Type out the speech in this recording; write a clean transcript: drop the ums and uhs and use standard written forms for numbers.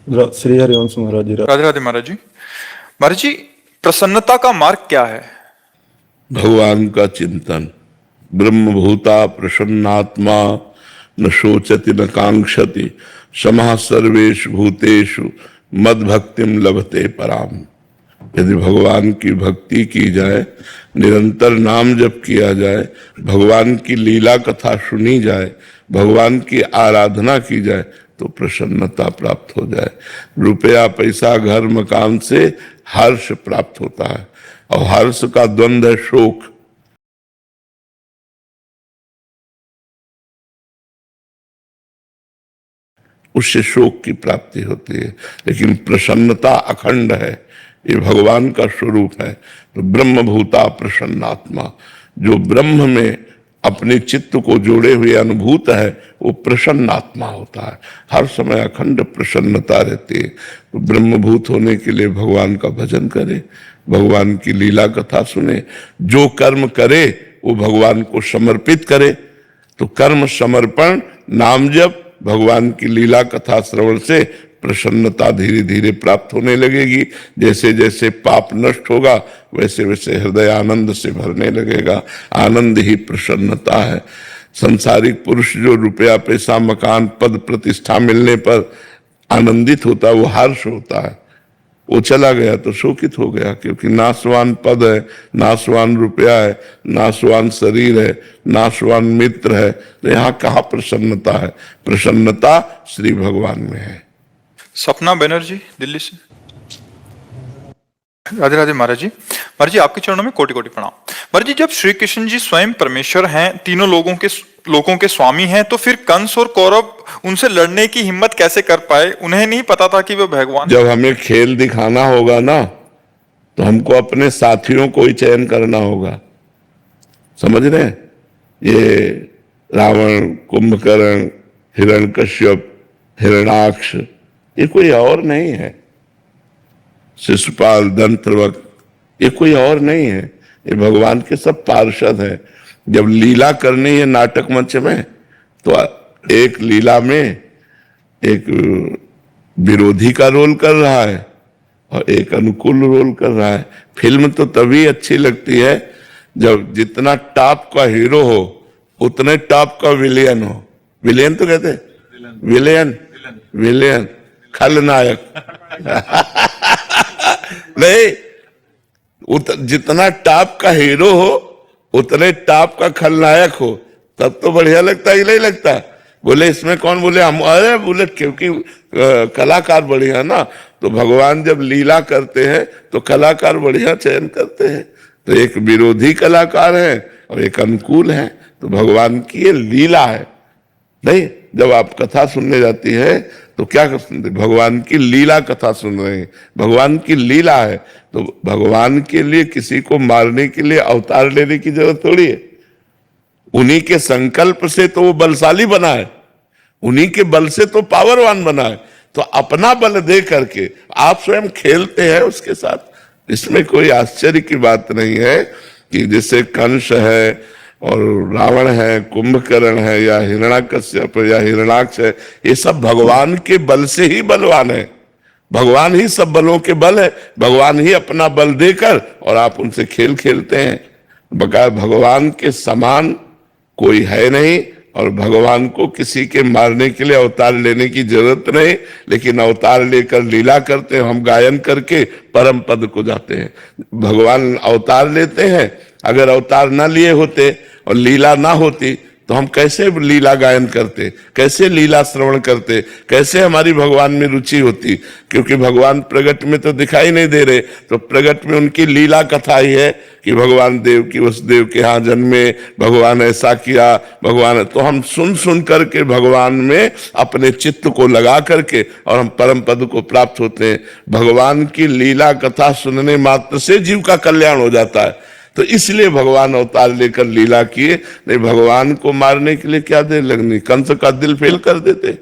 श्री हरिवंश महाराज जी। राधे राधे महाराज जी। महाराज जी, प्रसन्नता का मार्ग क्या है? भगवान का चिंतन। ब्रह्मभूता प्रसन्नात्मा न शोचति न कांक्षति समः सर्वेषु भूतेषु मद भक्तिम लभते पराम। यदि भगवान की भक्ति की जाए, निरंतर नाम जप किया जाए, भगवान की लीला कथा सुनी जाए, भगवान की आराधना की जाए तो प्रसन्नता प्राप्त हो जाए। रुपया पैसा घर मकान से हर्ष प्राप्त होता है और हर्ष का द्वंद्व है शोक। उससे शोक की प्राप्ति होती है, लेकिन प्रसन्नता अखंड है, ये भगवान का स्वरूप है। तो ब्रह्मभूता प्रसन्नात्मा, जो ब्रह्म में अपने चित्त को जोड़े हुए अनुभूत है वो प्रसन्न आत्मा होता है, हर समय अखंड प्रसन्नता रहती है। तो ब्रह्मभूत होने के लिए भगवान का भजन करे, भगवान की लीला कथा सुने, जो कर्म करे वो भगवान को समर्पित करे। तो कर्म समर्पण, नाम जप, भगवान की लीला कथा श्रवण से प्रसन्नता धीरे धीरे प्राप्त होने लगेगी। जैसे जैसे पाप नष्ट होगा वैसे वैसे हृदय आनंद से भरने लगेगा। आनंद ही प्रसन्नता है। संसारिक पुरुष जो रुपया पैसा मकान पद प्रतिष्ठा मिलने पर आनंदित होता है, वो हर्ष होता है। वो चला गया तो शोकित हो गया, क्योंकि नाशवान पद है, नाशवान रुपया है, नाशवान शरीर है, नाशवान मित्र है। तो यहाँ कहाँ प्रसन्नता है? प्रसन्नता श्री भगवान में है। सपना बनर्जी, दिल्ली से। राधे राधे महाराज जी। महाराज जी, आपके चरणों में कोटि कोटि प्रणाम। महाराज जी, जब श्री कृष्ण जी स्वयं परमेश्वर हैं, तीनों लोगों के स्वामी हैं, तो फिर कंस और कौरव उनसे लड़ने की हिम्मत कैसे कर पाए? उन्हें नहीं पता था कि वे भगवान। जब हमें खेल दिखाना होगा ना, तो हमको अपने साथियों को ही चयन करना होगा। समझ रहे हैं? ये रावण, कुंभकर्ण, हिरण्यकश्यप, हिरणाक्ष, ये कोई और नहीं है। शिशुपाल, दंतवक्र, ये कोई और नहीं है, ये भगवान के सब पार्षद हैं। जब लीला करनी है नाटक मंच में, तो एक लीला में एक विरोधी का रोल कर रहा है और एक अनुकूल रोल कर रहा है। फिल्म तो तभी अच्छी लगती है जब जितना टॉप का हीरो हो उतने टॉप का विलेन हो। विलेन तो कहते हैं, विलेन खलनायक नहीं, जितना टॉप का हीरो हो उतने टॉप का खलनायक हो, तब तो बढ़िया लगता है। नहीं लगता? बोले इसमें कौन? बोले हम। अरे बोले क्योंकि कलाकार बढ़िया ना। तो भगवान जब लीला करते हैं तो कलाकार बढ़िया चयन करते हैं। तो एक विरोधी कलाकार है और एक अनुकूल है। तो भगवान की ये लीला है। नहीं, जब आप कथा सुनने जाती है तो क्या सुनते? भगवान की लीला कथा सुन रहे हैं, भगवान की लीला है। तो भगवान के लिए किसी को मारने के लिए अवतार लेने की जरूरत थोड़ी है। उन्हीं के संकल्प से तो वो बलशाली बना है, उन्हीं के बल से तो पावरवान बना है। तो अपना बल दे करके आप स्वयं खेलते हैं उसके साथ। इसमें कोई आश्चर्य की बात नहीं है कि जैसे कंस है और रावण है, कुंभकर्ण है, या हिरण्याकश्यप या हिरणाक्ष है, ये सब भगवान के बल से ही बलवान है। भगवान ही सब बलों के बल है। भगवान ही अपना बल देकर और आप उनसे खेल खेलते हैं। बकाया भगवान के समान कोई है नहीं, और भगवान को किसी के मारने के लिए अवतार लेने की जरूरत नहीं। लेकिन अवतार लेकर लीला करते हैं, हम गायन करके परम पद को जाते हैं। भगवान अवतार लेते हैं। अगर अवतार ना लिए होते और लीला ना होती तो हम कैसे लीला गायन करते, कैसे लीला श्रवण करते, कैसे हमारी भगवान में रुचि होती? क्योंकि भगवान प्रगट में तो दिखाई नहीं दे रहे। तो प्रगट में उनकी लीला कथा ही है कि भगवान देव की वसुदेव के यहाँ जन्मे, भगवान ऐसा किया, भगवान। तो हम सुन सुन करके भगवान में अपने चित्त को लगा करके और हम परम पद को प्राप्त होते हैं। भगवान की लीला कथा सुनने मात्र से जीव का कल्याण हो जाता है। तो इसलिए भगवान अवतार लेकर लीला किए। नहीं, भगवान को मारने के लिए क्या देर लगनी? कंस का दिल फेल कर देते।